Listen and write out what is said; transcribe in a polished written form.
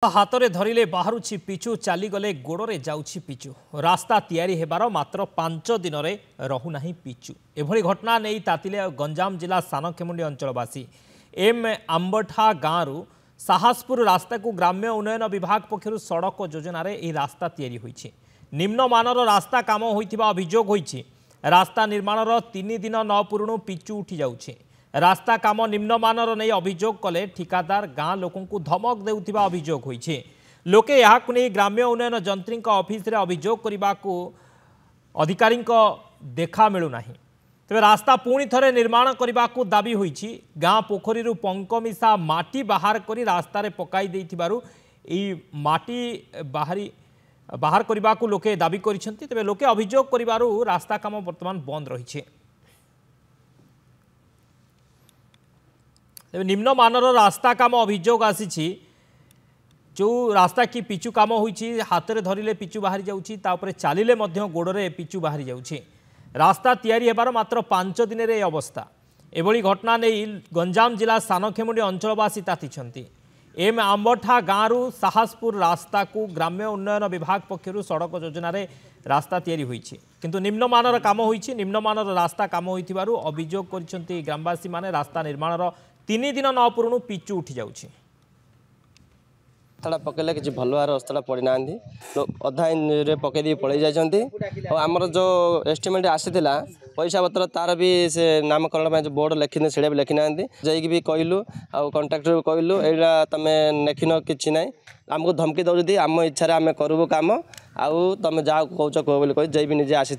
हाथ धरिले बाहरुछि पिचु चलीगले गोड़े जाउछि पिचु रास्ता तैयारी हेबार मात्र 5 दिन में रहुना पिचु एभली घटना नहीं तातिले गंजाम जिला सानखेमुंडी अंचलवासी एम आंबठा गाँव साहसपुर रास्ता को ग्राम्य उन्नयन विभाग पक्षर सड़क योजन रास्ता तैयारी होइछि। निम्नमानर रास्ता काम होइथिबा अभियोग होइछि। रास्ता निर्माणर 3 दिन न पूर्ण पिचु उठी जाउछि। रास्ता काम निम्नमानर नहीं अभियोग कले ठिकादार गाँ लोकंकु धमक देउथिबा अभियोग होइछि। लोके याकु नै ग्राम्य उन्नयन जंत्री ऑफिस रे अभियोग करबाकू अधिकारी देखा मिलू नाही। तेरे रास्ता पुणी थरे निर्माण करबाकू दाबी होइछि। गाँ पोखरी पंकमिशा माटी बाहर करी रास्ता रे पकाई देइथिबारु ई माटी बाहर करबाकू लोके दाबी करिसेंति। तेबे लोके अभियोग करिबारु रास्ता काम वर्तमान बंद रहिछि। निम्नमानर रास्ता काम अभियोग आसी जो रास्ता की पिचु काम होइछि हाथ में धरिले पिचु बाहरी जाउछि तापरे चालिले मध्य गोड़े पिचु बाहरी जाउछि। रास्ता तैयारी हेबार मात्र 5 दिन रे अवस्था। एभली घटना नहीं गंजाम जिला सानखेमुंडी अंचलवासी तातिछंती। एम आंबठा गाँव साहसपुर रास्ता को ग्राम्य उन्नयन विभाग पक्षर सड़क योजन रास्ता तैयारी होइछि किंतु निम्नमानर काम होइछि। निम्नमानर रास्ता काम होइथिबारु अभियोग करिसेंती ग्रामवासी माने। रास्ता निर्माणर 3 दिन न पूर्ण पिचु उठी जाउछि। रास्ता पकड़े किसी भल भाव रास्ता पड़ी ना अधा पकई पलि जाती। आमर जो एस्टिमेट आसीला पैसा पत्र तार भी से नामकरण जो बोर्ड लिखी से भी लिखी ना जाकि भी कहलु कंट्राक्टर भी कहलु यहाँ तुम लिखिन कि ना आमको धमकी दौर आम इच्छा आम करूँ कम आउ तुम जहाँ कौच कह बोली कही भी निजे आसी